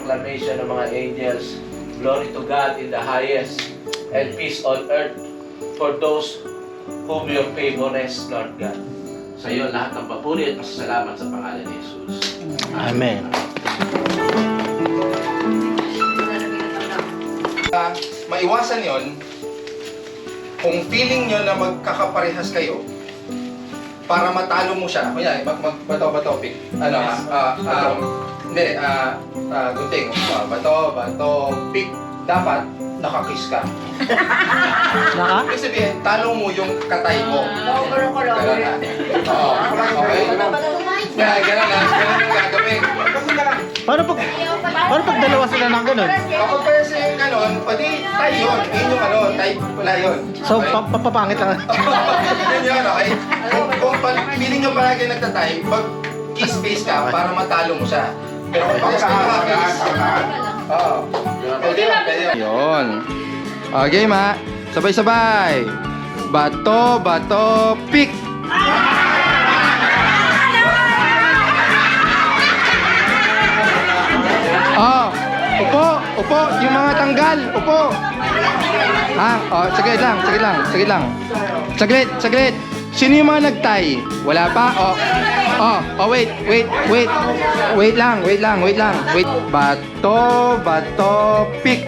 acclamation ng mga angels. Glory to God in the highest, and peace on earth for those whom your favor rests, Lord God. Sa iyo lahat ng papuri at pasasalamat sa pangalan ni Jesus. Amen. Maiwasan yon kung feeling nyo na magkakaparehas kayo para matalo mo siya. Kunya, bato, pick. Gunting. Bato, pick. Dapat nakakiss ka. Ibig sabihin, talo mo yung katay mo. Ganun na. Oo. Okay? Ganun ang gagawin. Paano pag dalawa sila ng ganun? Kapag pa kasi yung ganun, pwede tayo yun. Yun yung tayo pala yun. So, papapangit lang. Yun yun, okay? Kung feeling nyo palagi nagtatay, pag kiss face ka para matalo mo siya. Pero kung pag kiss, oo. Pwede yun. Yun. Game ha. Sabay-sabay. Bato, pick. Upo. Yung mga tanggal. Upo. Ha? Saglit lang. Saglit. Sino yung mga nagtay? Wala pa? Wait. Wait lang. Bato, pick.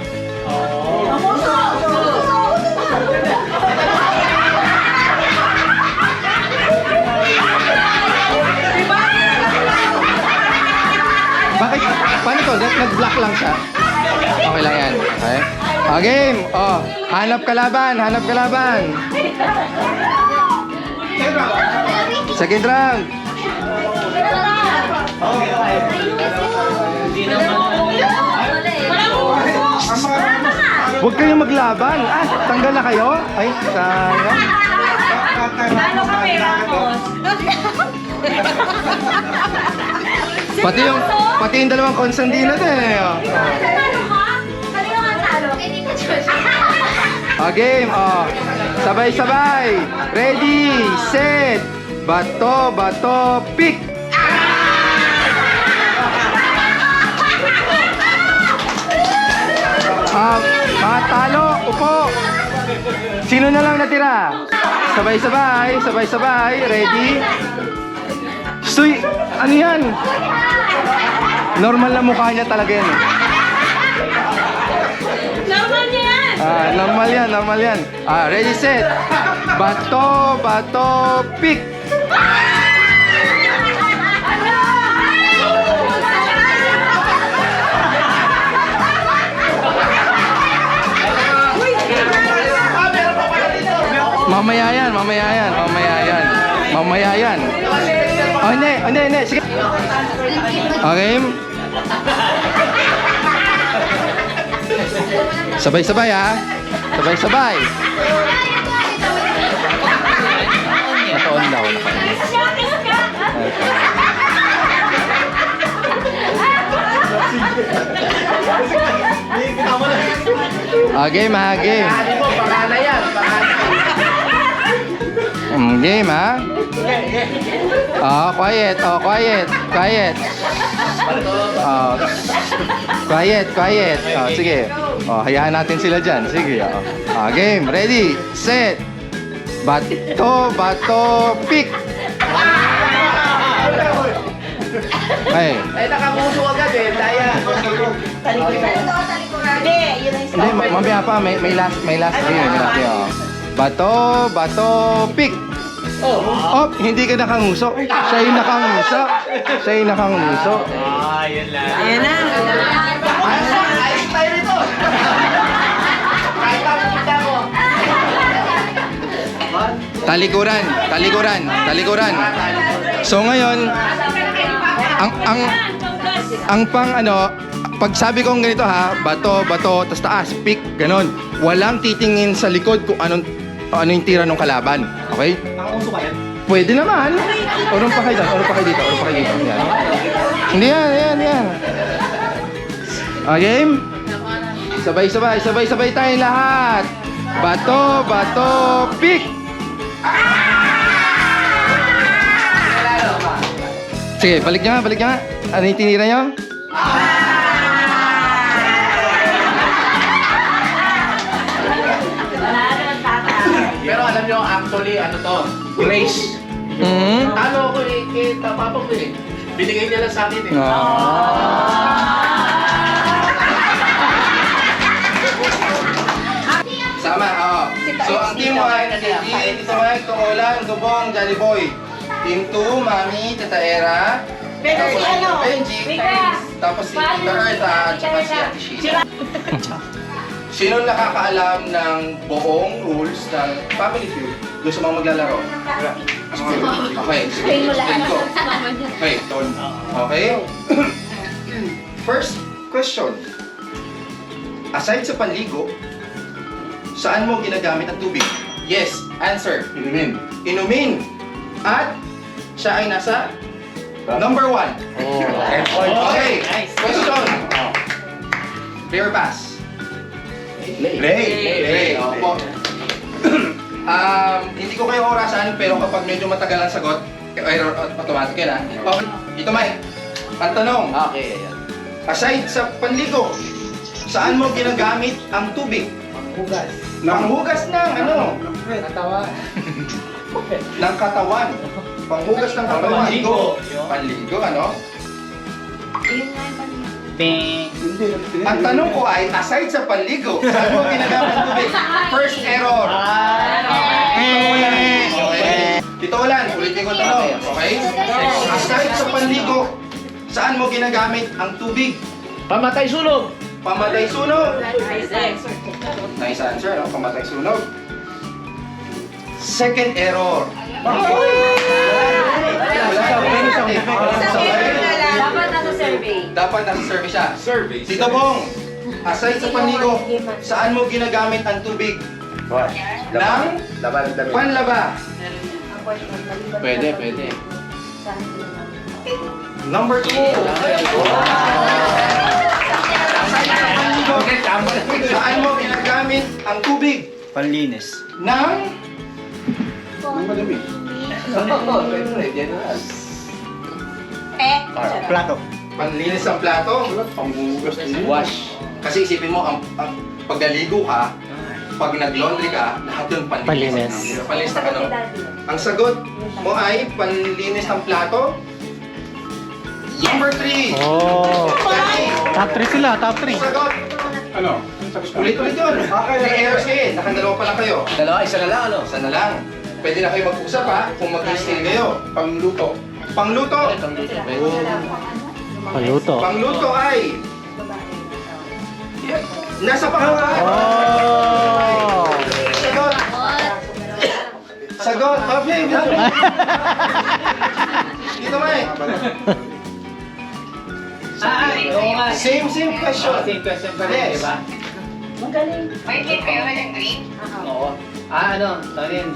Bakit? Paano to? Nag-block lang siya? Okay lang yan. Okay? Game. Hanap kalaban. Second round. Huwag kayong maglaban. Tanggal na kayo? Ay, sayang. Pati yung dalawang konsandina din eh. Game. Sabay-sabay. Ready, set. Bato, pick. Matalo, upo. Sino na lang natira? Sabay-sabay. Ready. Suy, ano yan? Normal na mukha niya talaga yan. Normal yan. Ready, set. Bato, pick. Mamaya yan. Hindi. Sige. Okay. Sabay-sabay ha. Sabay-sabay. Naka-on daw. Game ha, game. Game ha. Quiet. Quiet. Sige. Hayaan natin sila dyan. Sige. Game. Ready, set. Bato, pick. Ay, nakamuso agad eh. Daya. hindi, mamaya pa. May last game. Bato, pick. Hindi ka nakanguso. Siya yung nakanguso. Yan lang. Ayan na. Ayos tayo nito. Kahit ako kita mo. Talikuran. So ngayon, ang pag sabi kong ganito ha, bato, tas taas, pick, ganon. Walang titingin sa likod kung ano yung tira ng kalaban. Okay? Nakakuso ka yan? Pwede naman. Urong pa kayo dito. Yan. Hindi yan. Game? Sabay tayong lahat. Bato, pick! Sige, balik niya. Ano yung tinira niyo? to. Grace. Hmm? Talo ako kay papa ko eh. Binigay niya lang sa akin eh. Sama, oo. So, ang team 1, Tito Mike, Tungolan, Dubong, Jolly Boy. Team 2, Mami, Tita Era. Tapos si Benji. Tapos si Tita Erta at saka si Ate Sheila. Sino nakakaalam ng buong rules ng Family Feud? Gusto mo maglalaro? Okay, sige. Explain ko. Okay, okay. First question. Aside sa panligo, saan mo ginagamit ang tubig? Yes, answer. Inumin. Inumin. At siya ay nasa number 1. Okay, question. Play or pass? Play. Opo. Hindi ko kayo orasan, pero kapag medyo matagal ang sagot, automatic yan ha. Okay, ito Mike. Ang tanong, Okay, ayan. aside sa panligo, saan mo ginagamit ang tubig? Panghugas ng ano? Ng katawan. Panghugas ng katawan. Panligo, ano? Ang tanong ko ay, aside sa panligo, saan mo ginagamit ang tubig? First error. Tito Olan, ulitin ko tanong, okay? Aside sa panligo, saan mo ginagamit ang tubig? Pamatay sunog. Pamatay sunog. Nice answer, no? Pamatay sunog. Second error. Dapat nasa survey. Dapat nasa survey siya. Tito Bong, aside sa panligo, saan mo ginagamit ang tubig? Ng panlaba. Pwede. Number 2. Saan mo ginagamit ang tubig? Panlinis. Ng Plato. panlinis ng plato. Wash. Kasi isipin mo, ang pagdaligo ka, pag nag-laundry ka, lahat yun panlinis. Panlinis ng ano? Ang sagot mo ay panlinis ng plato. Number 3. Oh. Top 3 sila, top 3. Sagot. Ano? Ulit-ulit yun. May errors kayo. Nakadalawa pa lang kayo. Dalawa, isa na lang ano? Sana lang. Pwede na kayo mag-usap ha, kung mag-stay kayo. Pangluto. Pangluto. Paluto. Pangluto ay nasa pangalan. Oh. Sagot. Sagot. Okay. Dito Mike. Same question. Same question pa rin, Yes. di ba? Oo. Ano? Tanin.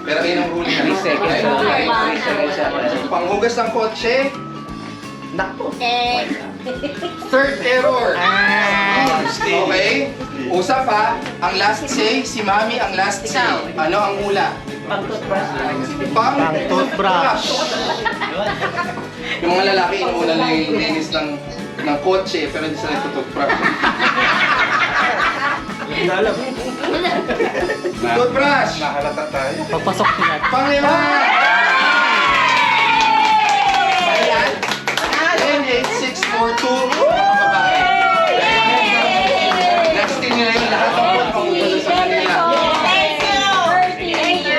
Pero yun ang ruling. 3 seconds. 3 seconds siya. Panghugas ng kotse. Nakpo. Third error. Okay? Usap ha. Ang last say, si Mami ang last say. Ano ang hula? Pang-toothbrush. Yung mga lalaki, inuuna lang yung linis ng kotse, pero hindi sila nagtutoothbrush. Toothbrush! Nahalata tayo. Pagpasok sila. Panglima! Ayan. 10, 8, 6, 4, 2. Mga babae. Next thing nila yung lahat ng pagpamulo sa kanila.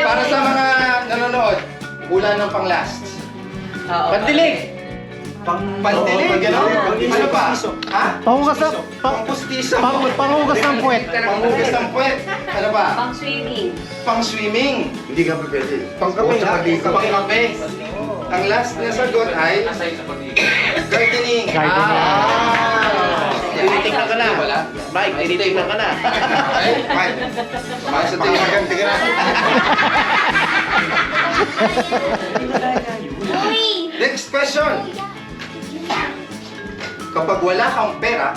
Para sa mga nanonood, hula ng pang-last. Pandilig! Pandilig, gano'n? Ano pa? Ha? Panghugas na, Pang-pustiso. panghugas ng puwet. Panghugas ng puwet. Ano pa? Pang-swimming. Pang-swimming. Hindi ka pa pwede. Pang-kape. Pang-kape. Ang last na sagot ay gardening. Tinitignan ka na. Wala? Mike, tinitignan ka na. Okay? Mike. Kumain sa tingin. Ganti ka na. Next question. Kapag wala kang pera,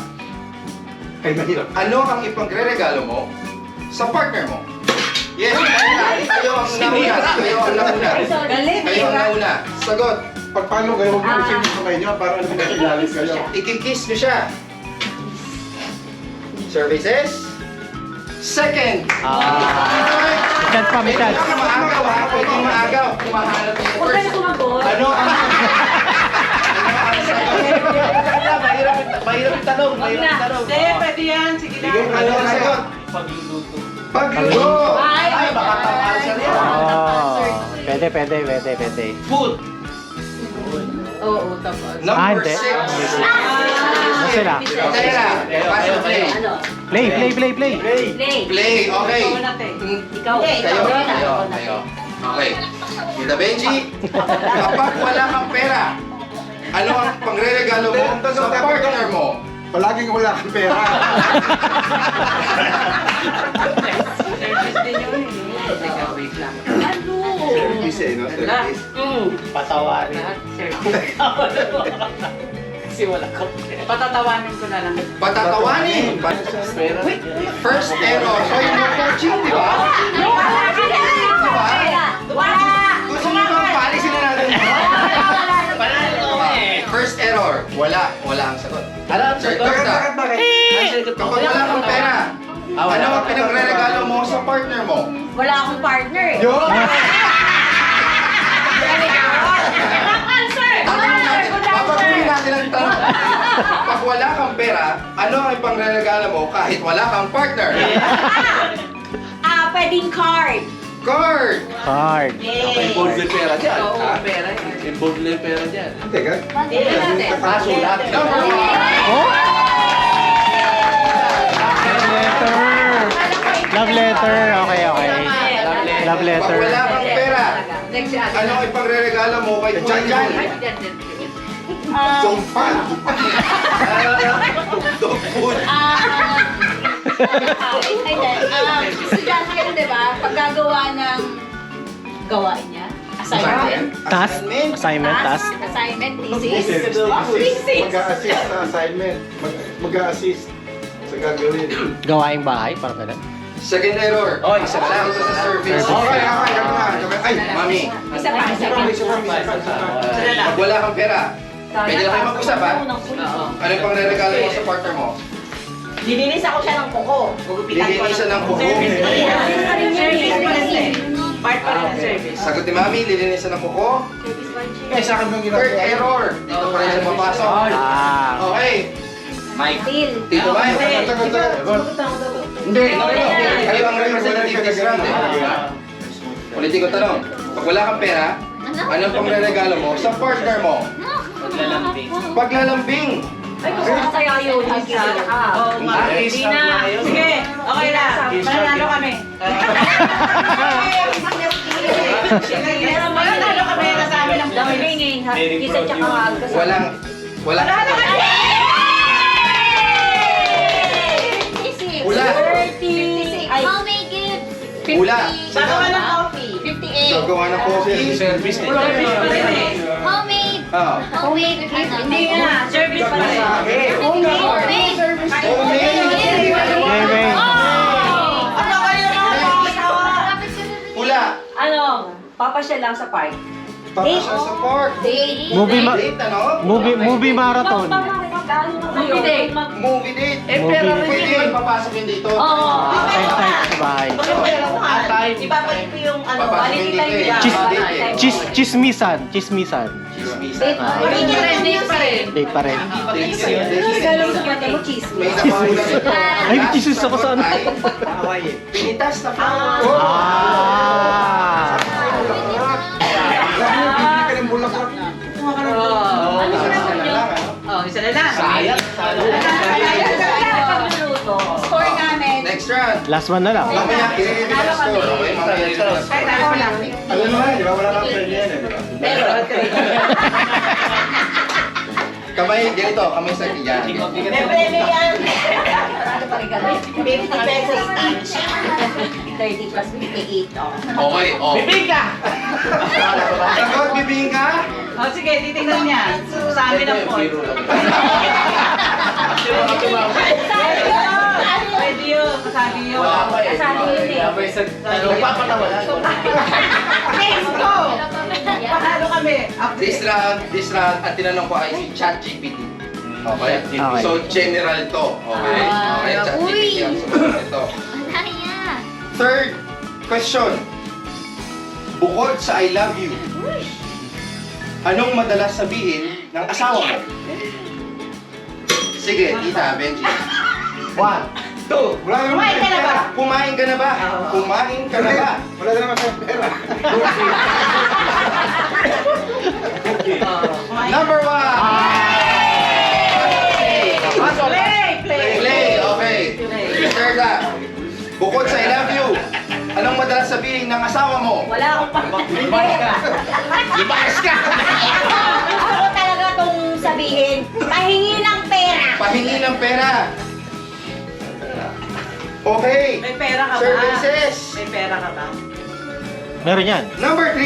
Ay, mahirap. ano ang ipagre-regalo mo sa partner mo? Yes, kayo ang nauna. Kayo ang nauna. Kayo ang nauna. Sagot. Paano kayo mag-uusap yung kamay nyo para ano pinasigalis kayo? Ikikiss nyo siya. Services. Second. chance pa, may chance. Pwede maagaw ha, pwede maagaw. Kumahanap dito Huwag ka na first. sumagot. Ano ang Mahirap yung tanong. Mahirap yung tanong. Hindi, pwede yan. Sige na. ano ang sagot? Pagluluto. Pagluto! Ay, baka tama answer yan. Oh, pwede. Food. Oo, tapos. Number hindi. 6. Ano sila? Tera, pass and play. Ano? Play. Play. Play, okay. Ikaw natin. Ikaw. Kayo. Okay. Tita Benji, kapag wala kang pera, ano ang pangre-regalo mo sa partner mo? Palaging wala kang pera. Service din yun eh. Teka, wait lang. Service eh, no? Service. Patawarin. Lahat service. Kasi wala ka pera. Patatawanin ko na lang. Patatawanin. Pera. First error. So, yung coaching, di ba? Gusto mo bang paalisin na natin? First error. Wala ang sagot. Ano ang sagot? Third, kapag wala kang pera, ano ang pinagre-regalo mo sa partner mo? Wala akong partner eh. Yun! Answer! Papatuloy natin ang tanong. Pag wala kang pera, ano ang ipangre-regalo mo kahit wala kang partner? Pwedeng card. Card! Card. Involved yung pera dyan. Oo, ha? pera yan. Involved yung pera dyan. Teka. Tingnan natin. Kaso lahat. Number 1. Oh! Love letter. Okay. Love Pag letter. wala kang pera, Next yan. ano ang ipangre-regalo mo kay Kuya Jan? So fun! Dog food. Estudyante ka di ba? Paggagawa ng gawain niya. Assignment. Task. Assignment. Task. Assignment, Thesis. thesis. Thesis. Mag-a-assist sa assignment. Mag-a-assist sa gagawin. Gawaing bahay. Parang ganun. Second error. Oh, isa pa. Wala ito sa service. Okay. Ay, Mami, Isa pa. pag wala kang pera, pwede na kayo mag-usap ha? Oo. Ano yung pangre-regalo mo sa partner mo? Lilinis ako siya ng kuko. Lilinisan ng kuko. Service pa rin eh. Part pa rin ng service. Sagot ni Mami, lilinisan ng kuko. eh, sa akin bang Third error. Dito pa rin siya papasok. Okay. Deal. Tito Mike. Hindi, kayo ang representative this round eh. Ulitin ko tanong. Pag wala kang pera, anong pangre-regalo mo sa partner mo? Paglalambing. Ay, gusto ko sa'yo yun. Oo nga. Kiss Hindi up na. na yun. Sige, okay na. Mananalo kami. Mananalo kami na sa amin ang point. Isa tsaka Walang Wala. 56. Homemade gifts. Wala. Gagawa ng coffee. 58. Gagawa ng coffee. Service din. Service pa rin eh. Homemade. Ah. Homemade. Hindi nga. Service pa rin. Homemade. Gaming. Ano kayo mga kasawa? Wala. Ano? Papasyal lang sa park. Papasya sa park. Date. Date ano? Movie marathon. Movie date. Movie date. Pera rin Pwede yun, papasok yun dito. Oo. Time sa bahay. Ipapalit ko yung ano. Papasok yun dito eh. Chismisan. Chismisan. Date pa rin. Date pa rin. Galong sa mata mo, cheese. May napakulan ito. Ay, chismis ako sa ano. Pinitas na flower. Ah! Bibili ka ng bulaklak. Oh, isa na lang. Sayang. Score namin. Next round. Last one na lang. Mamaya, i-review na score. Okay, mamaya i-review na score. Kahit ako lang. Alam mo di ba? Wala kang pera yan eh. Pero, Kamay, ganito. Kamay sa yan. Bebe yan. 50 pesos each. 30 plus 58. Oh. Okay, oh. Bibig ka! Sagot, bibingin ka? Oh, sige, titingnan niya. Sa amin ang point. Pwede yun. Kasabi yun. Wala pa eh. Kasabi yun eh. Wala pa eh. Nagpapatawalan. Let's go! Panalo kami. This round, ang tinanong ko ay si ChatGPT. Okay? Okay. So, general to. Okay? Okay, ChatGPT ang sumunod nito. Third, question. Bukod sa I love you, anong madalas sabihin ng asawa mo? Sige, Tita Benji. 1, 2, Wala naman Kumain ka na ba? Kumain ka na ba? Kumain ka na ba? Wala na naman tayong pera. Number 1! Play, okay. Third up. Bukod sa I love you, anong madalas sabihin ng asawa mo? Wala akong pa. Lumayas ka! Gusto ko talaga itong sabihin. Pahingi ng pera. Pahingi ng pera. Okay. May pera ka ba? Services. May pera ka ba? Meron yan. Number 3.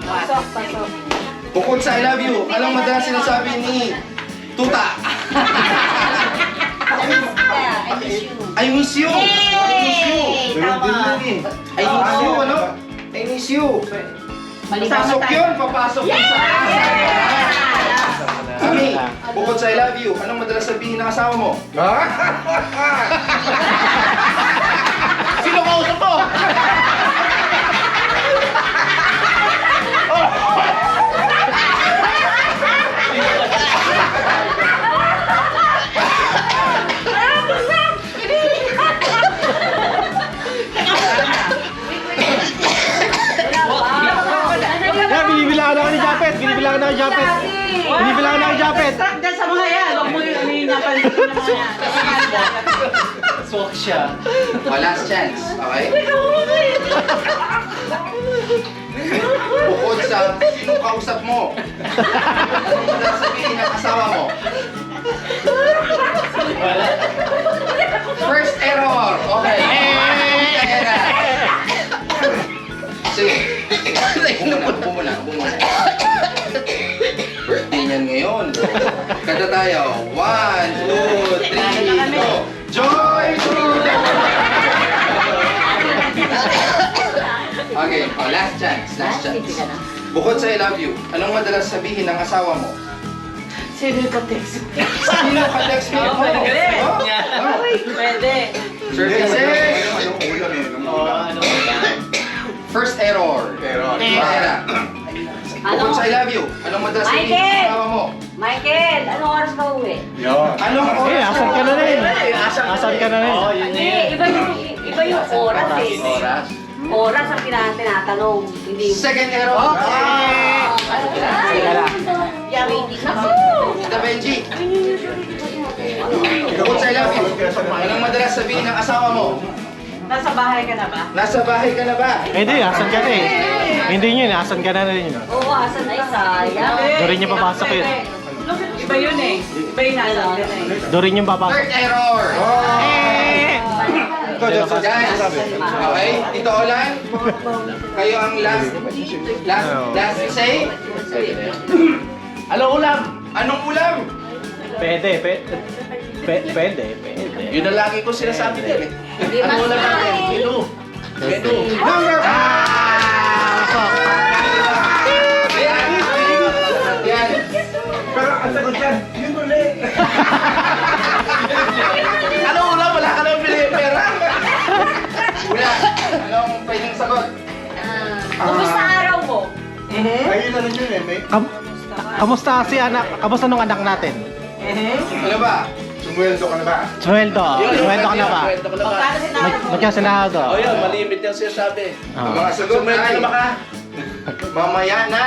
Pasok, pasok. Bukod sa I love you, anong madalas sinasabi ni Tuta? I miss you. I miss you. I miss you. Yay! Tama. I miss you, ano? I miss you. Papasok yun, papasok yun sa Kami, bukod sa I love you, anong madalas sabihin ng asawa mo? Sino kausap mo? Yan, binibilangan ako ni Japet. Binibilangan ako ni Japet. Binibilangan ako ni Japet. Truck dyan sa mga yan. Huwag mo yung ano yung napansin ng mga yan. Swak siya. Last chance, okay? Bukod sa sino kausap mo, anong madalas sabihin ng asawa mo? First error, okay. Error. Sige. Upo muna. Birthday niyan ngayon. Kada tayo. 1, 2, 3, go! Joy to the Okay, last chance. Bukod sa I love you, anong madalas sabihin ng asawa mo? Sino yung text? Sino ka-text mo? Oo, pwede. Oh. Pwede. Services. Anong ulam eh? Anong ulam? First error. Error. Pahera. Bukod sa I love you, anong madalas sabihin ng asawa mo? Michael, anong oras ka uwi? Yun. Anong Eh, oras? asan ka na rin? Asan ka na rin? Hindi, iba yung oras eh. Oras. Oras ang tinatanong. Hindi. Second error. Teka lang. Tita Benji. Bukod sa I love you, anong madalas sabihin ng asawa mo? Nasa bahay ka na ba? Nasa bahay ka na ba? Hindi, asan ka na eh. Hindi yun, asan ka na rin yun. Oo, asan ay sayang. Doon rin niya papasok yun. Iba yun eh. Iba yung nasa ka na eh. Doon rin yung papasok. Third error. Guys, okay? Tito Olan, kayo ang last say. Ano ulam? Anong ulam? Pwede. Yun ang lagi ko sinasabi din eh. Hindi Ano ulam natin? masay. Menu. Menu. Number 5! Yan. Pero ang sagot dyan, yun ulit. Ano ulam? Wala ka naman bilhin pera. Wala. Anong pwedeng sagot? Kumusta araw mo? Ayun na rin yun eh. May Kamusta si anak? Kamusta nung anak natin? Ano ba? sumweldo ka na ba? Sweldo. Sweldo ka na ba? Sweldo ka na ba? Paano sinasabot? Magkasinado. O yun, malimit yung sinasabi. Ang mga sagot Sweldo ay ka na ba ka? mamaya na.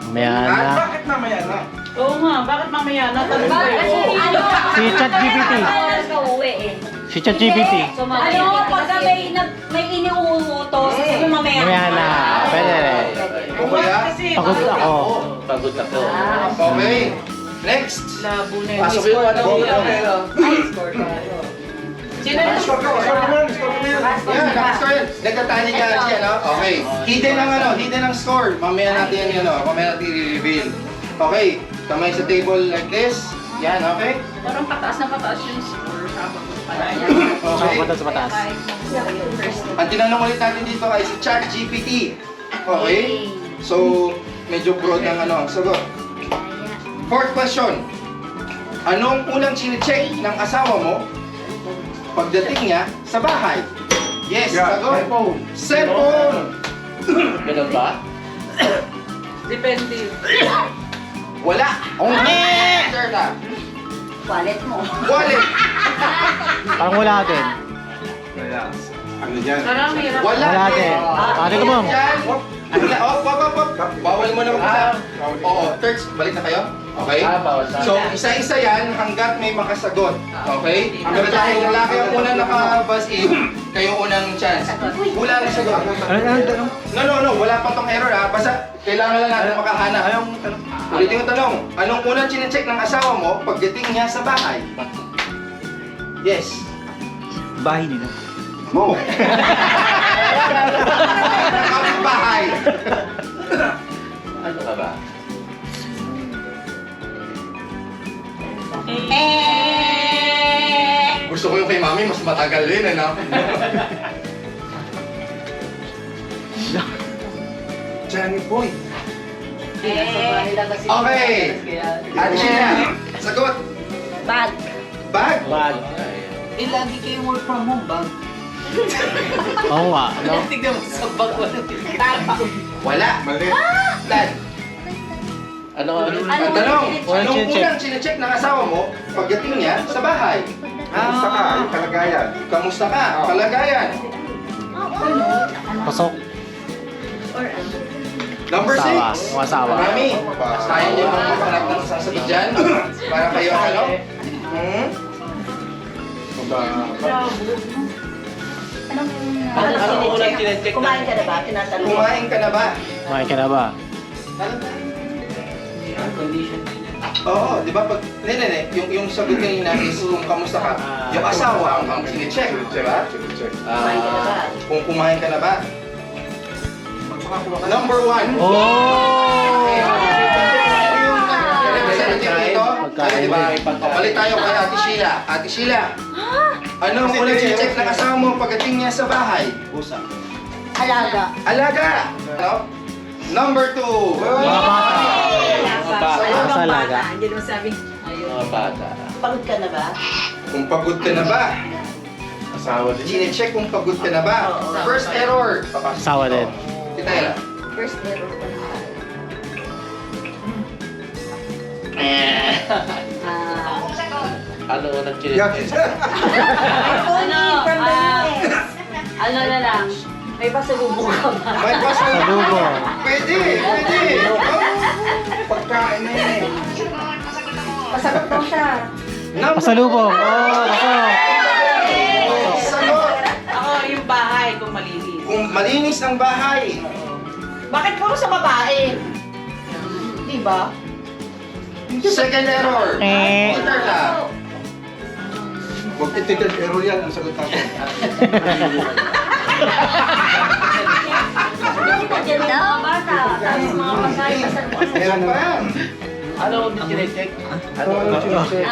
Mayan At na. Bakit mamaya na? Oo nga, bakit mamaya na? Tanong ko Kasi yun. ano? Si ChatGPT. Anong oras ka uwi eh? Si ChatGPT. So, ano, pagka may iniuutos, sabi mo mamaya. Mamaya na. Pwede rin. O kaya? Kasi Pagod ako. Pagod ako. Okay. Next. labo na yun. Pasok yung ano ulam eh. Sino yung Score ko yan. Yan, nakascore yan. Nagtatanya niya siya, no? Okay. Hidden ang score. Mamaya natin yan, mamaya natin i-reveal. Okay. Kamay sa table like this. Yan, okay? Parang pataas na pataas yung score. Habang pala yan. Sa Okay. mataas sa mataas. Ang tinanong ulit natin dito ay si ChatGPT. Okay? So, medyo broad ang ang sagot. Fourth question. Anong unang chinecheck ng asawa mo pagdating niya sa bahay? Yes, Yeah, sagot. cellphone. Cellphone. Ganun ba? Depende. Wala. Answer na. Wallet mo. Wallet. Parang wala din. Kaya, ano yan? Parang hirap. Wala Wala din. din. Ate ko mo. Yan. Wala. Op. Bawal mo na mag-isa. Oo, thirds. Balik na kayo? Okay? Bawal sa... So, isa-isa yan hanggat may makasagot. Okay? Pero dahil lalaki ang unang nakabuzz in, kayo unang chance. Wala na sagot. No. Wala pa tong error ha. Basta kailangan lang natin makahanap. Ulitin yung tanong. Anong unang chinecheck ng asawa mo pagdating niya sa bahay? Yes. Bahay nila. Mo. Bahay. Ano ka ba? Gusto ko yung kay mami, mas matagal din, ano? Johnny Boy. Okay. Ate Sheila, sagot. Bag. Bag? Bag. Eh, lagi kayo work from home, bag. Oo nga. No? Tignan mo sa bag, wala. Wala. Mali. Dad, Ano? ang tanong, Walang anong chinecheck. unang chinecheck ng asawa mo pagdating niya sa bahay? Kamusta ka? Yung kalagayan. Kamusta ka? Kalagayan. Pasok. Number Asawa. 6. Asawa. Mami, tayo niyo mga kapanap ng sasagot dyan para kayo ano? Ano unang chinecheck na? Kumain ka na ba? Tinatanong. Kumain ka na ba? Kumain ka na ba? Oo, di ba? Pag, yung sagot kanina is kung kamusta ka, yung asawa ang chinecheck, di ba? Kumain ka na ba? Kung kumain ka na ba? Number 1. Oh! Di ba? Balik tayo kay Ate Sheila. Ate Sheila, anong unang chinecheck ng asawa mo pagdating niya sa bahay? Alaga. Alaga! Ano? Number 2. Mga bata. Sa alaga. Hindi naman sabi. Ayun. Mga bata. Pagod ka na ba? Kung pagod ka na ba? Asawa din. Chinecheck kung pagod ka na ba? First error. Asawa din. Kita nila. First error pa na. Ano unang chinecheck? Ano? From the US. Ano na lang? May pasalubong ka ba? May Salubo. Pwede. Pagkain na yun eh. Pasagot daw siya. Pasalubong. Oh, pasok. Sagot. Ako, yung bahay kung malinis. Kung malinis ang bahay. Bakit puro sa babae? Di ba? Second error. Order na. Huwag ititig error yan ang sagot natin. Diyan daw, bata. Tapos mga pasay, Meron pa yan. Ano unang chinecheck? Ano unang chinecheck?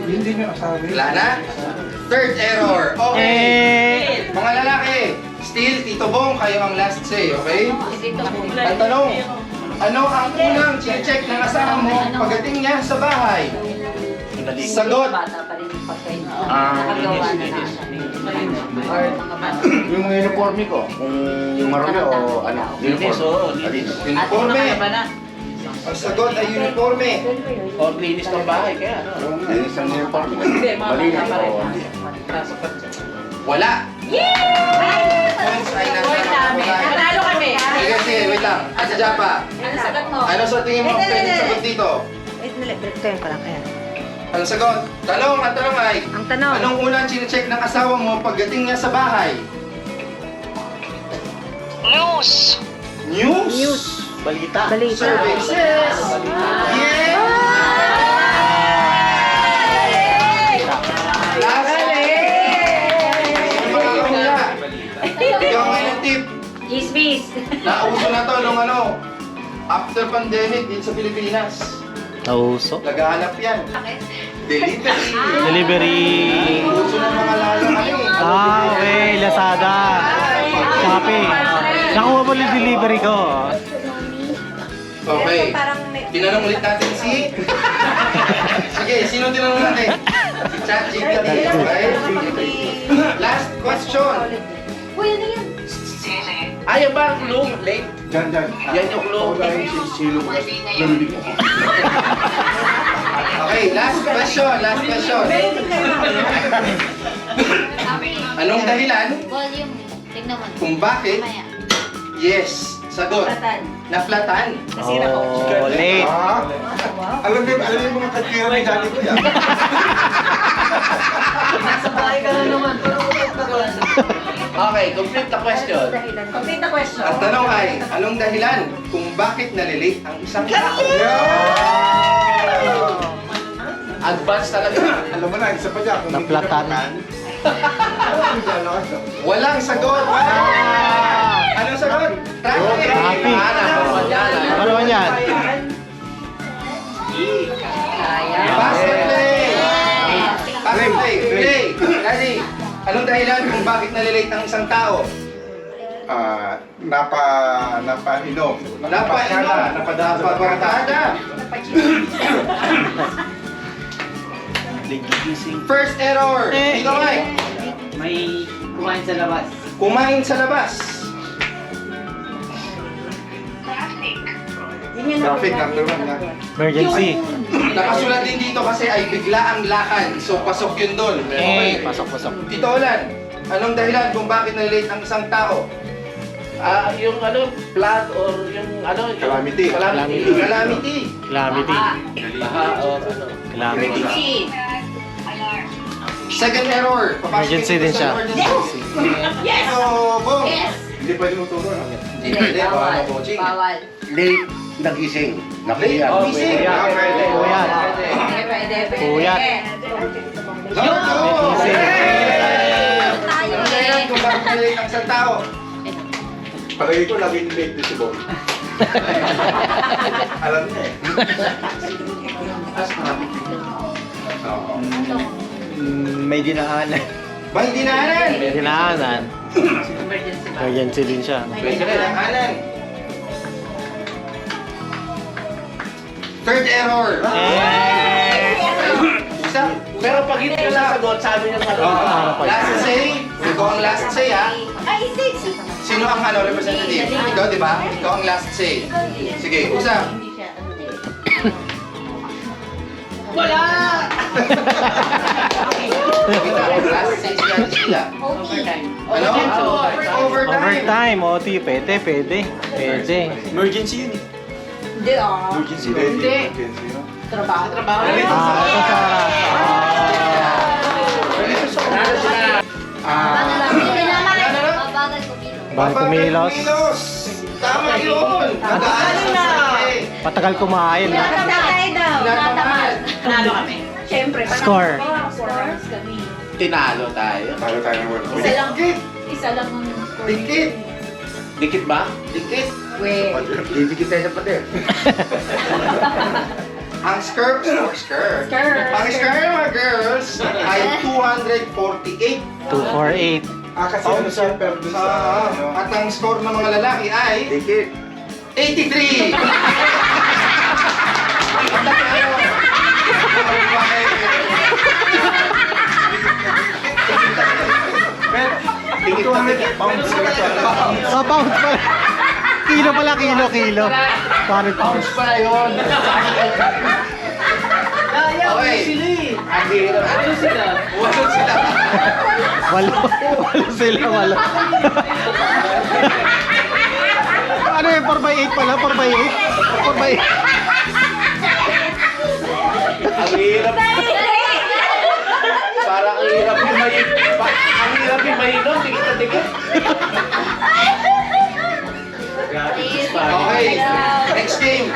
Hindi nyo asawa yun. Wala na? Third error. Okay. Mga lalaki, still, Tito Bong, kayo ang last say, okay? Ang tanong, ano ang unang chinecheck ng asawa mo pagdating niya sa bahay? Sagot. Bata pa rin yung pagkain. Ah, Nakagawa na linis. Or mga bata. Yung uniforme ko, kung marami o ano, Linis, oo. Linis. Uniforme. Ang sagot ay uniforme. Or linis ng bahay, kaya ano? Yung linis ang uniforme. Hindi, mga Malinis bata pa rin. o Nasa Wala. Points ay nasa Point namin. Manalo kami. Sige, wait lang. Ate Japa, Ano sagot mo? ano sa tingin mo ang pwedeng sagot dito? Wait, break ko lang kaya. Ang sagot, ang tanong ay, Ang tanong. anong unang chinecheck ng asawa mo pagdating niya sa bahay? News! News. Balita. Balita. Services! Yeah! Last mga kahula. Ikaw ngayon tip. Chismis. Nauso na to nung after pandemic dito sa Pilipinas. Nauso. Naghahanap yan. Delivery. Delivery. Uso ng mga lalaki. Okay. Lazada. Shopee. Nakuha mo yung delivery ko. Okay. Parang may Tinanong ulit natin si... Sige, sino tinanong natin? Si ChatGPT. Okay? Last question. Uy, ano yan? Ayaw ba ang clue? Late? Diyan. Yan yung clue. Ako lang yung silo ko. Narinig ko. Okay, last question. Anong dahilan Volume. Tignan mo. kung bakit? Mamaya. Yes, sagot. Platan. Naflatan. Oh, late. Ah, alam mo yung mga katira ni Johnny Boy ah. Okay, complete the question. Complete the question. Ang tanong ay, anong dahilan kung bakit nalilate ang isang tao? Advance talaga. Alam mo na, isa pa dyan. Kung hindi Naplatan. Walang sagot. Anong sagot? Traffic. Traffic. Ano man yan? Basket play. Basket play. Play. Daddy, anong dahilan kung bakit nalilate ang isang tao? Napainom. Napainom. Napabarkada. First error. Dito Mike. May kumain sa labas. Kumain sa labas. Traffic, number 1 na. Emergency. Nakasulat din dito kasi ay bigla ang lakad. So pasok yun doon. Okay. Pasok. Tito Olan, anong dahilan kung bakit nalilate ang isang tao? Yung ano, flood or yung ano, yung Calamity. Calamity. Calamity. Baha or ano. Calamity. Second error. Papasok Emergency dito din sa siya. emergency. Yes! So, boom. Yes! Hindi pwede mo turo. Hindi pwede. Bawal na coaching. Bawal. Late nagising. Late Oh, gising. pwede yan. Pwede. Puyat. Pwede. Puyat. Number 2. Tayo Anong dahilan kung bakit nalilate ang isang tao? Palagi ko laging late din si Bob. Alam niya eh. Oo. May dinaanan. May dinaanan. May dinaanan. Emergency ba? Emergency din siya. May dinaanan. Third error. Isa. Pero pag hindi ka nasagot, sabi niya sa Last say. Ikaw ang last say ha. Ay, hindi. Sino ang ano, representative? Ikaw, di ba? Ikaw ang last say. Sige, usap. Hindi siya. Last say siya. Sila. Overtime. Ano? Overtime. Overtime. OT. Pwede. Emergency yun eh. Hindi ah. Emergency. Hindi. Emergency, no? Trabaho. Trabaho. Ito sa... Hindi naman. Mabagal kumilos. Bang kumilos. Tama yun. Nag-aalas na. Patagal kumain. Tatay daw. Natamal. Nanalo kami. Siyempre. Score. Scores kami. Tinalo tayo. Talo tayo ng work. Isa lang. Dikit. Isa lang ang score. Dikit. Dikit ba? Dikit. Wait. Didikit tayo sa pader. Ang skirt. Skirt. Ang skirt ng mga girls ay 248. 248. Kasi ano siya, pero dun sa... ano, At ang score ng mga lalaki ay Dikit. 83! Ang laki ano? Dikit kami. Pounds ka na siya. Oh, pounds pala. Kilo pala, kilo. Parang pounds. Pala yun. Okay. Ang hirap. Ano sila? Walo sila. Walo sila. Ano yun? 4x8 pala? 4x8? 4x8? Ang hirap. Parang ang hirap yung ang hirap yung mainom. Dikit na dikit. Okay. Next game.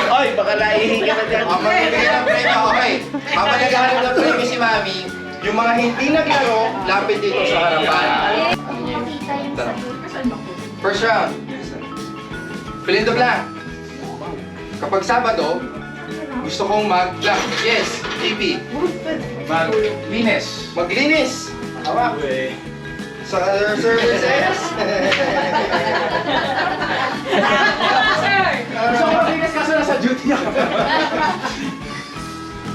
Oy, baka naihingi ka na dyan. Magbibigay ng premyo. Okay. Habang naghahanap ng premyo si Mami, yung mga hindi naglaro, lapit dito sa harapan. First round. Fill in the blank. Kapag Sabado, gusto kong mag-blank. Yes, JP. Maglinis. Maglinis. Hawak. Sa other services. Gusto ko maglinis kaso nasa Duty niya.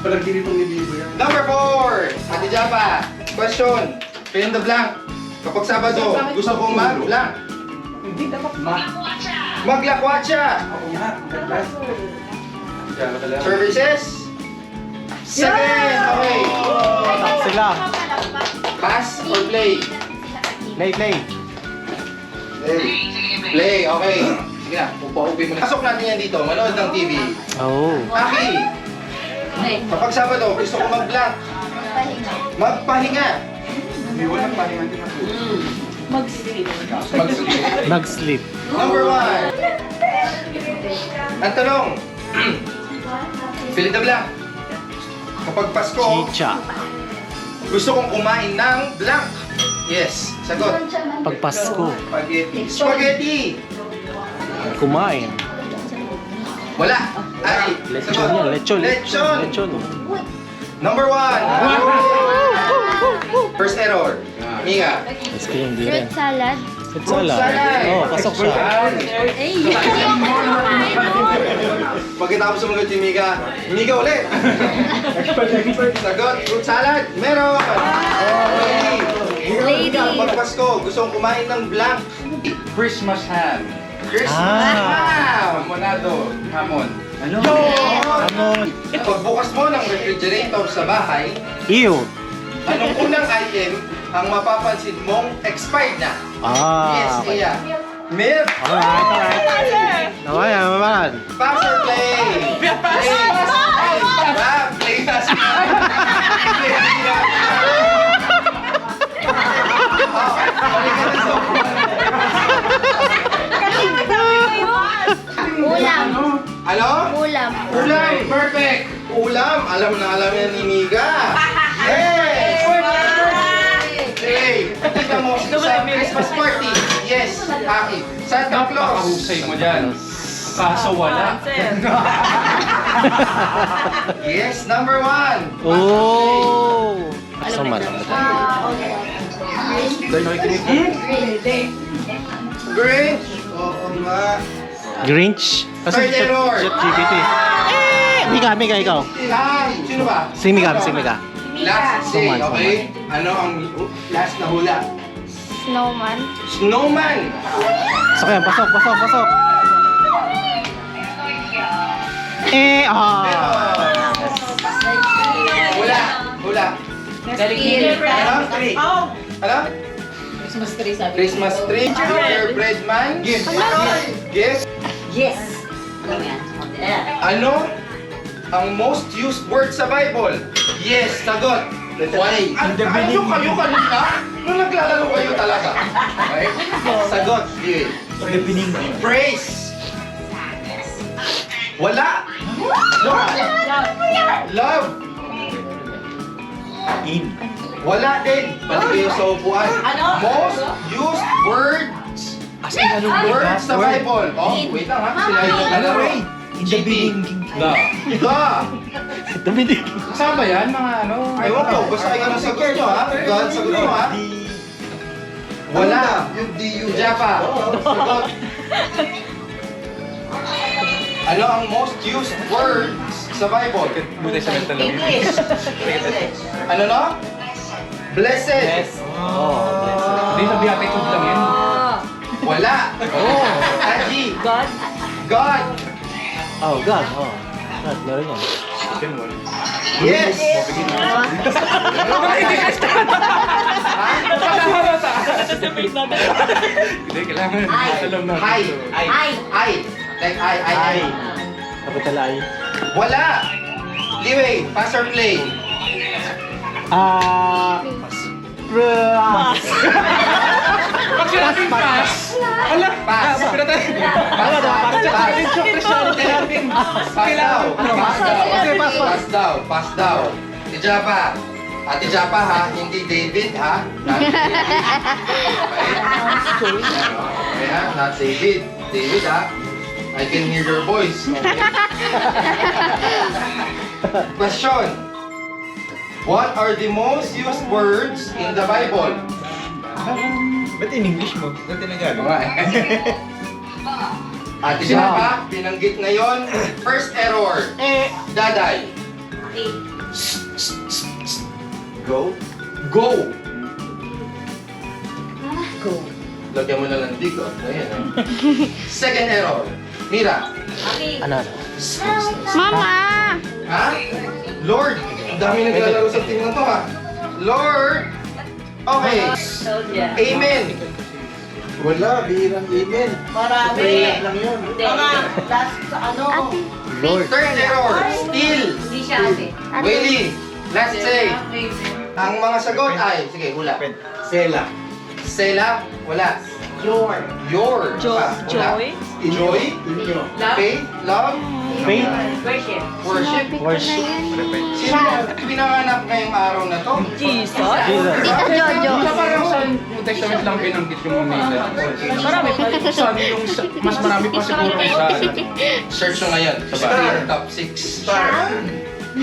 Parang ginitong ni Bibo yan. Number 4. Ate Japa. Question. Fill in the blank. Kapag Sabado, gusto kong mag-blank. Hindi dapat Maglakwatsa. Ako nga. Kaya pala. Services. 7. Okay. Sila. Pass or play? Play. Play. Okay. Sige na. Upa-upi mo na. Pasok natin yan dito. Manood ng TV. Oh. Aki. Kapag Sabado, gusto ko mag-blank. Magpahinga. Hindi wala pahingan din ako. Mag-sleep. Mag-sleep. Nag-sleep. Number 1. Ang tanong. Fill in the blank. Kapag Pasko, Chicha. gusto kong kumain ng blank. Yes. Sagot. Pag Pasko. Spaghetti. Spaghetti. Kumain. Wala. Ari. Lechon Sagot. yan. Lechon. Lechon. Number 1. First error. Mika. Ice cream, di rin. salad. Fruit Fruit salad. salad. Oh, pasok siya. Pagkatapos sumagot si Mika, Mika ulit. Sagot, fruit salad. Meron. Lady. Kapag Pasko, gusto kong kumain ng blank. Christmas ham. Christmas ham. Monado. Hamon. Ano? Ano? Pagbukas mo ng refrigerator sa bahay, Ew. anong unang item ang mapapansin mong expired na? Yes, Okay. Iya. Milk. Alright. Naman. Pass or play? Play. Play na siya. Ulam. Ano? Ulam. Ulam. Perfect. Ulam. Alam na alam yan ni Miga. Yes. Okay. Kita mo sa Christmas party. Yes. Aki. Santa Claus. Pakahusay mo dyan. Kaso wala. Yes. Number 1. Oh. Sama. Grinch. Oo nga. Grinch? Third error. GPT. Mika, ikaw. Sino ba? Si Mika. Last say, Snowman, okay? Ano ang last na hula? Snowman. Snowman! Pasok yan, pasok. Hula. Ano? Christmas tree sabi. Christmas tree. Gingerbread man. Gift. Gift. Yes. Ano yan? Ano ang most used word sa Bible? Yes, sagot. Why? Kayo kanina? Nung naglalaro kayo talaga. Okay? Sagot. Praise. Wala. Love. In. Wala din. Balik kayo sa upuan. Ano? Most used words. As in, anong Words sa Bible. Oh, wait lang ha. Sila yung naglalaro. In the beginning. The. The beginning. Kasama yan, mga ano? Ewan ko, basta kayo ng sagot nyo ha. God, sagot nyo ha. Wala. Yung D.U. Japa. Sagot. Ano ang most used words sa Bible? Buti sa mental lang yun. English. Ano no? Blessed. Hindi sa beatitude lang yan. Wala. Haji. God. God. Oh, God. God, meron yan. Yes. Hindi, kailangan. Alam na. Hi. Ay. Ay. Like I. Capital I. Wala. Liway, pass or play? Pass. Pass. Ala. Pass. Pass daw. Pass daw. Ate Japa. Ate Japa ha, hindi David ha. Not David. Okay ha, not David. David ha. I can hear your voice. Okay. Question. What are the most used words in the Bible? Ba't in English mo? Ba't in Tagalog? At isa pa, binanggit ngayon, first error. Daday. Go. Go! Lagyan mo na lang dito. Ayan. Second error. Mira. Mama! Ha? Lord! Ang dami naglalaro sa team na to ha. Lord! Okay. Amen. Wala, bihirang email. Marami. Mahirap lang yun. Mga last sa ano. Third error. Still. Hindi siya ate. Willie. Let's say. Ang mga sagot ay, sige, hula. Sela. Sela, wala. Your. Wala. Enjoy. Inyo. Faith, love, Faith. worship. Worship. Sino pinanganak ngayong araw na to? Tita Jojo. Parang sa New Testament lang binanggit yung mga nila. Marami pa. Sabi yung mas marami pa siguro sa Search nyo ngayon sa Bible top 6.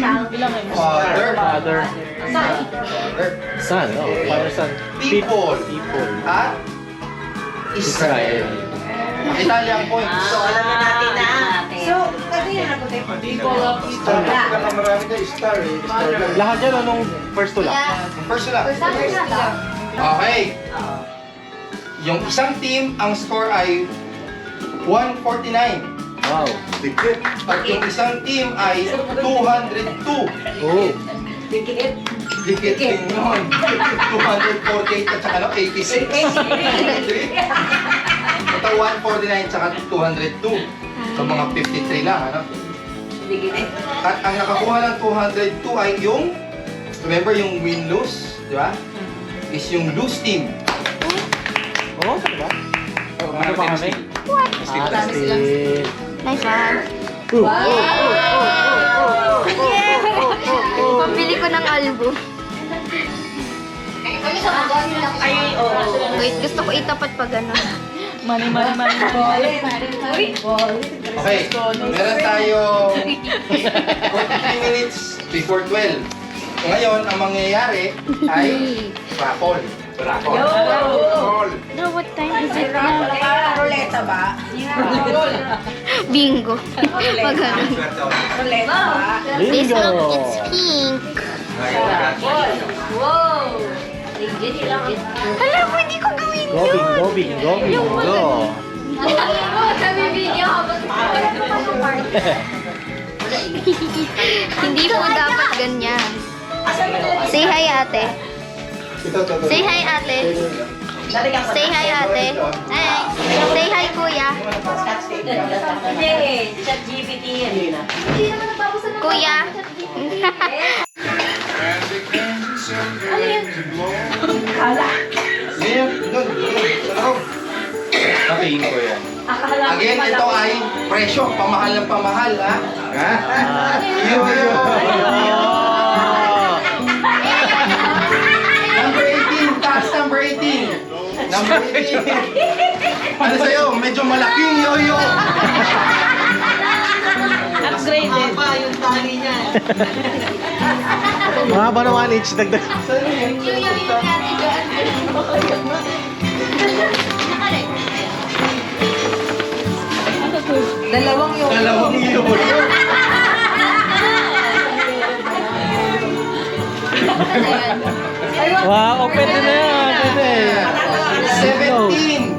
Father. Father. Son. Oh, Father, Son. People. People. At Israel. Italian points. So, alam na natin na. So, ano yung nagutin? Star. Marami ka star eh. Star lang. Lahat yan anong first to lang? First lang. Okay. Yung isang team, ang score ay 149. Wow. Dikit. At yung isang team ay 202. Oh. Dikit din yun. 248 at saka 86. Ito 149 tsaka 202. So mga 53 lang, ano? At ang nakakuha ng 202 ay yung, remember yung win-lose, di ba? Is yung lose team. Oh, diba? Ano pa kami? Still. Nice one. Pambili ko ng album. Wait, gusto ko itapat pa gano'n. Okay, meron tayo 43 minutes before 12. Ngayon, ang mangyayari ay raffle. No, what time is it now? Ruleta ba? Bingo. Magano. Ruleta ba? This look, it's pink. Alam mo, hindi ko gawin Go, bingo, bingo. Sabi video habang hindi po dapat ganyan. Say hi, ate. Say hi, ate. Say hi, ate. Hi. Say hi, kuya. Hindi, chat GPT yan. Kuya. Ngayon, doon, sa loob. sabihin ko yan. Again, ito ay presyo, pamahal ng pamahal, ha? Number 18, taas number 18. Number 18. Ano sa'yo? Medyo malaking yoyo. Upgraded. Pa yung tali niya. Mahaba na 1 inch dagdag. Dalawang yung... Dalawang yoyo. Wow, pwede na yan. Pwede. 17.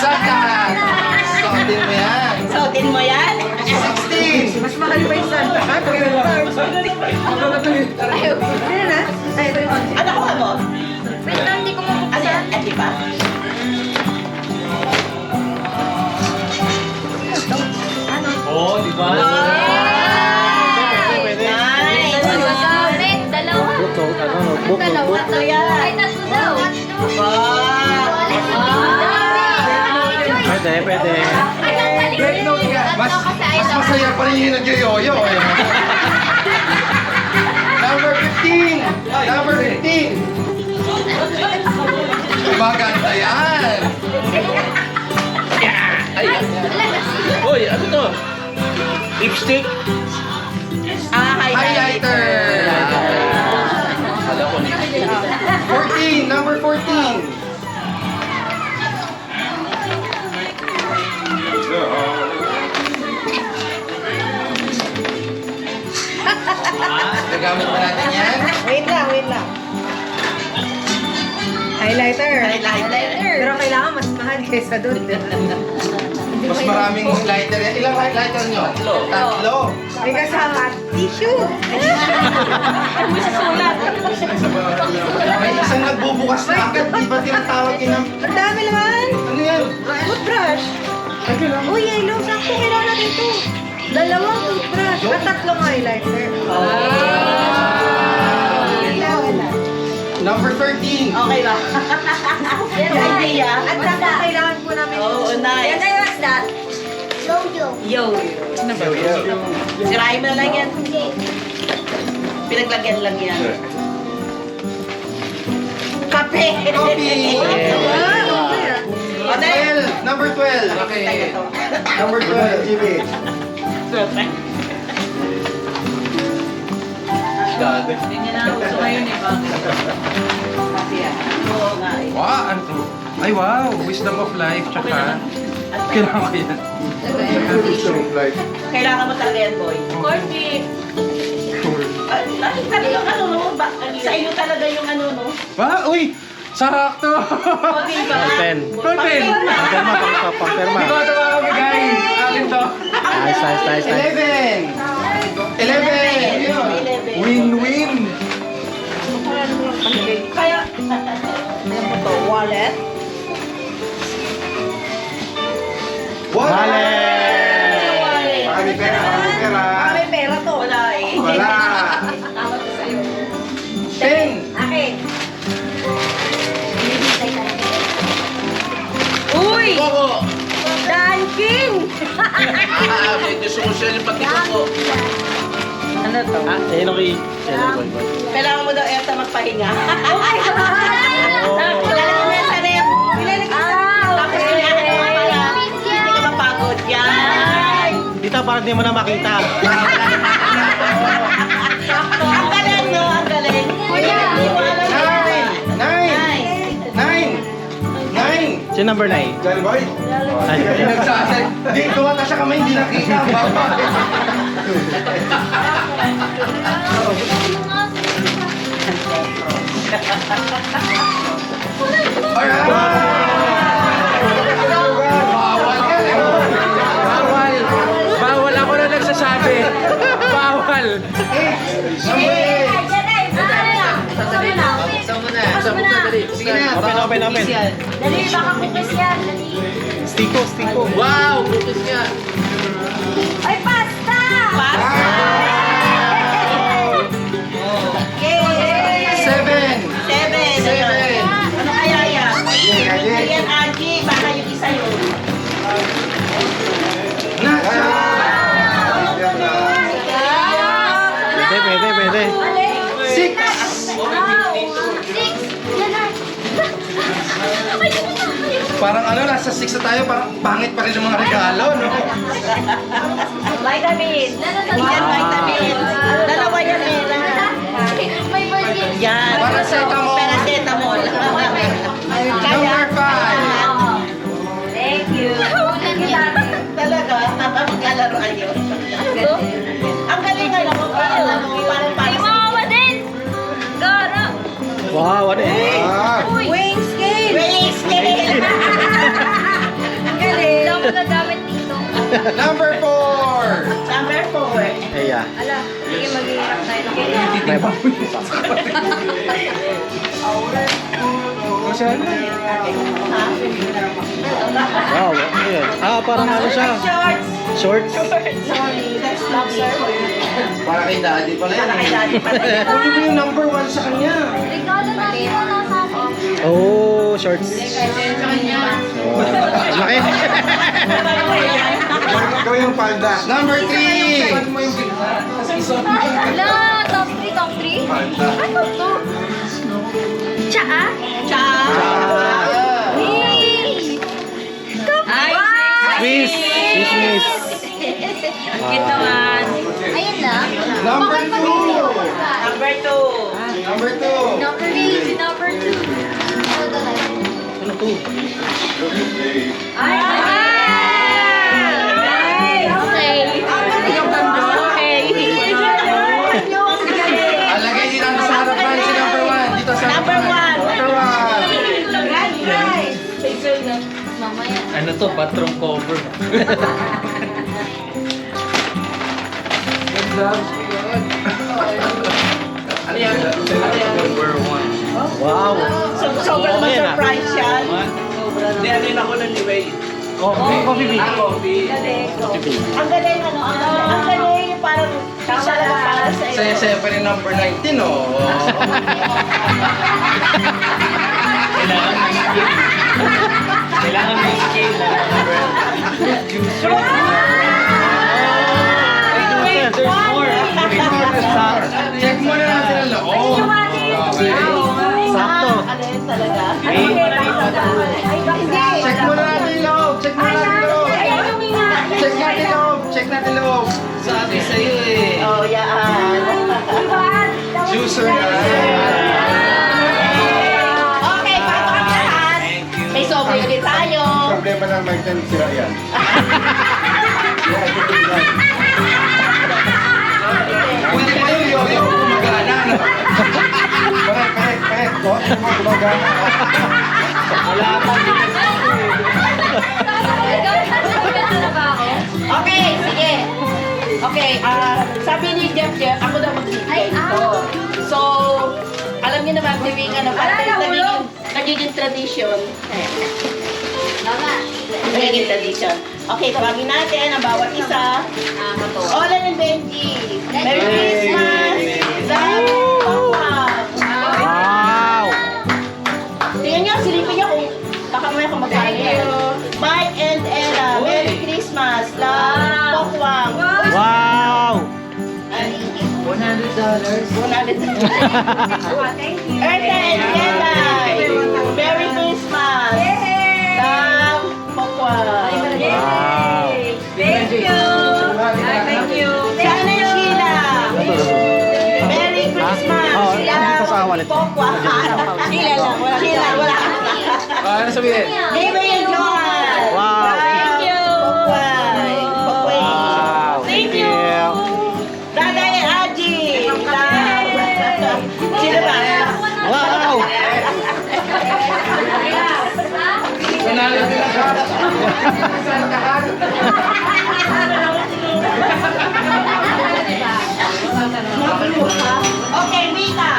Sakat. Suotin mo yan. Suotin mo yan? 16. Mas mahal pa yung Santa. Ayaw. Ano na? Ayaw pa yung Ano ko mo? Wait lang, hindi ko mabuksan. Ano yan? Di ba? Oo, di ba? Pwede. Nice! Wait, dalawa. Notebook. Tatlo yan. Ay, tatlo daw. Pwede. Mas masaya pa rin yung nag-yoyo. Number 15. Number 15. Maganda yan. Uy, ano to? Lipstick? Highlighter. Alam ko, lipstick. 14. Number 14. Gagamit ba natin yan? Wait lang, wait lang. Highlighter. Pero kailangan mas mahal kaysa doon. Mas maraming lighter yan. Ilang lighter nyo? Tatlo. May kasama tissue. May isang nagbubukas na agad. Di ba tinatawag yun ng... Ang dami naman. Ano yan? Toothbrush. Uy, yellow. Sakto kailangan natin ito. Dalawang toothbrush at tatlong highlighter. Number 13. Okay ba? Yan ang idea. At saka kailangan po namin Oo, nice. Yan ay what's that? Yo. Sirahin mo na lang yan. Pinaglagyan lang yan. Kape! Coffee. O, dahil. 12. Number 12. Okay. Number 12. Jimmy. Ganyan na uso ngayon eh, ba? Oo nga eh. Wow, ano to? Ay, wow. Wisdom of life, tsaka... Kailangan ko yan. Kailangan mo talaga yan, boy. Corby! Talaga yung ano, no? Sa iyo talaga yung ano, no? Ba? Uy! Sakto! Okay ba? Pen. Golden! Pampirma, pampirma. Ito, ito mga kabigay. Akin to. Nice. 11. 11. Yun. Win-win! Kaya, wallet. Wallet. Baka may pera, baka may pera. Ah, may pera to. wala eh. Wala. Pen. Akin. Uy! Coco! Dunkin! Medyo sumusunod yung patikot ko. Ano to? Eh, no kay... Kailangan mo daw Elsa magpahinga. Oh my God! Ilalagay mo yan sa rep. Ilalagay sa... Tapos yung ano para hindi ka mapagod. Yan. Dito, parang di mo na makita. Ang galing, no? Ang galing. Hindi mo alam yan. 9. Si number 9. Johnny Boy? Ay, Nagsasal. Di, tuwata siya kamay, hindi nakita. Bawal! Bawal ako na nagsasabi! Bawal! open. Dali, baka kukis yan. Dali. Stiko. Wow! Cookies niya. Ay, pasta! Seven. Seven. Ano kaya yan? Ayan, Angie. Baka yung isa yun. Nasa. Pwede. Six. Parang ano, nasa 6 na tayo, parang pangit pa rin yung mga regalo, no? Vitamin. Yan, vitamin. Dalawa yan eh. May birthday. Yan. Paracetamol. Paracetamol. Number 5. Thank you. Talaga. Magkalaroan yun. Ang galing nga naman. Parang Ay, mama din. Gara. Wow, ano eh? Wing scale! Wing scale. Ang galing! Hindi ako gagamit dito. Number 4. Number 4. Eya. Ala, sige maghihirap tayo. May ba? Wow, ano yun? Parang ano siya? Shorts. Shorts? That's lobster. Para kay daddy pala yan. Para kay daddy pala. Ano mo yung number 1 sa kanya? Regalo natin mo nasa ako. Oh, shorts. Oh, laki. Ikaw yung panda. Number 3. Ala, top 3. Ano to? Tsaa? Ay, Swiss. Swiss. Cute naman. Ayun lang. Number 2. Number 2. Number 2. Number 8, number 2. Ano to? Ay! Okay. Okay. to, bathroom cover. Ano yan? Number 1. Wow. Sobrang surprise yan. Hindi, ano yun ako ng Niway? Coffee bean. Coffee. Ang galing, ano, ang galing, parang siya lang para sa iyo. Saya-saya pa rin number 19, oh. Kailangan may scale na There's more. Check muna natin ang loob. Sakto. Alin talaga? Check muna natin yung loob. Check muna natin yung loob. Check natin yung loob. Check natin yung loob. Sabi sa'yo eh. Oh, yan. Juicer yan. Okay, bago ang lahat, may sobrang ulit tayo. Problema ng mic na sira yan. Pwede pa yung yo-yo kung gumagana. no? Correct. Boss, gumagana. Wala pa din. Okay, sige. Okay, sabi ni Jeff, ako daw magbibigay nito. So, alam niyo naman, tuwing ano, parang nagiging tradition. Nagiging tradition. Okay, tawagin natin ang bawat isa. Olan and Benji. Merry Christmas! Love! Wow. Tingnan niyo, silipin niyo kung baka may akong magkano. Mike and Ella, Merry Christmas! Love! Pokwang! Wow. $100. Erta and Ella, Merry Christmas! Love! Pokwang! Wow. Thank you. Thank you. Sana and Sheila! Merry Christmas! Oh, ano sa wallet? Pokwang! Sheila lang, wala. Ano sabihin? Baby and Johan! Wow. Thank you! Pokwang! Wow. Thank you! Daday and Aji! Sino ba? Wow. Panalo din ang shop. Saan ka ha? Okay, Mika!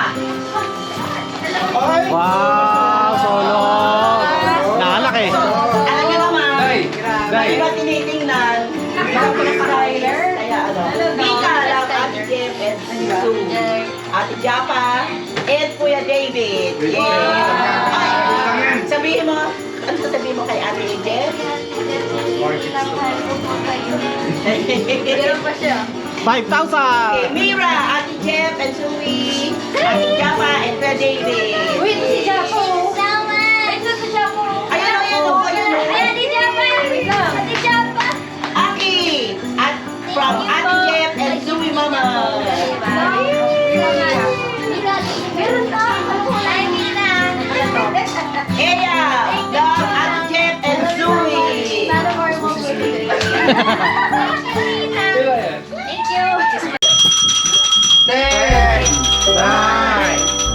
Wow. Solo. Nakalaki. Alam niyo naman, Day. hindi ba tinitingnan? Kaya ano? Mika, lang Ate Jem and Sue. Ate Japa, and Kuya David. Ay, sabihin mo, ano sasabihin mo kay Ate Jem? Meron pa siya. 5,000. Mira, Ate Jem and Sue, Ate Japa, and Kuya David. Uy, ito si Japo. Ito si Japo. Ayan o. Ayan, Ate Japa. Ate Japa. Aki, from Ate Jem and Sue Mama. Meron ka. Ay, Mina. Eya, love Ate Jem and Sue. Para more mo. Thank you. 10, 9,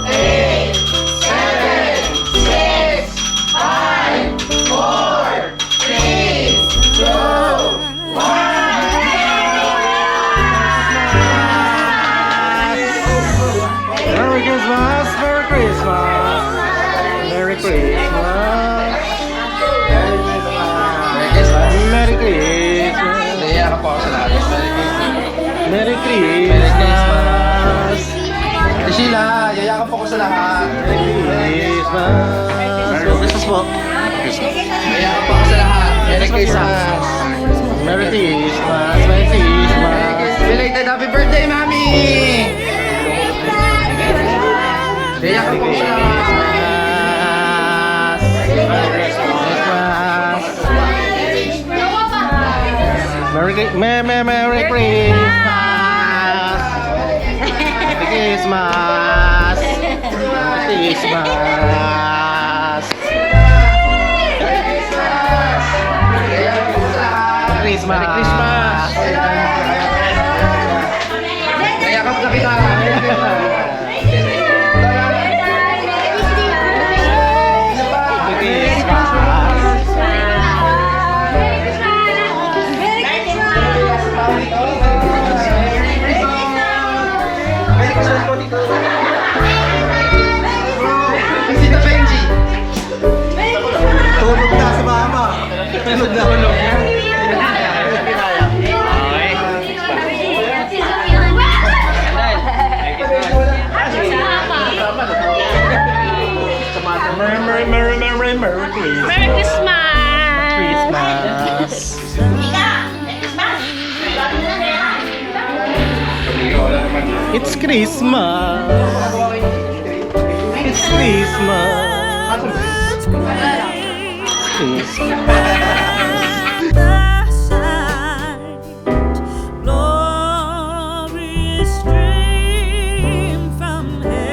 8, 7, 6, 5, 4, 3, 2, 1. Merry Christmas. Merry Christmas. Merry Christmas. Merry Christmas. Naiyak ako sa lahat. Merry Merry Christmas. Sheila, yayakap ako sa lahat. Merry Christmas. Merry Christmas po. Yayakap ako sa lahat. Merry Christmas. Merry Christmas. Merry Christmas. Belated happy birthday, Mami! Yayakap ako sa lahat. Merry Christmas. Merry Christmas. Merry Christmas. Christmas. Merry Christmas. Yayakap na kita. Tulog na ulog niya. Merry Christmas! It's Christmas. It's Christmas. It's Christmas.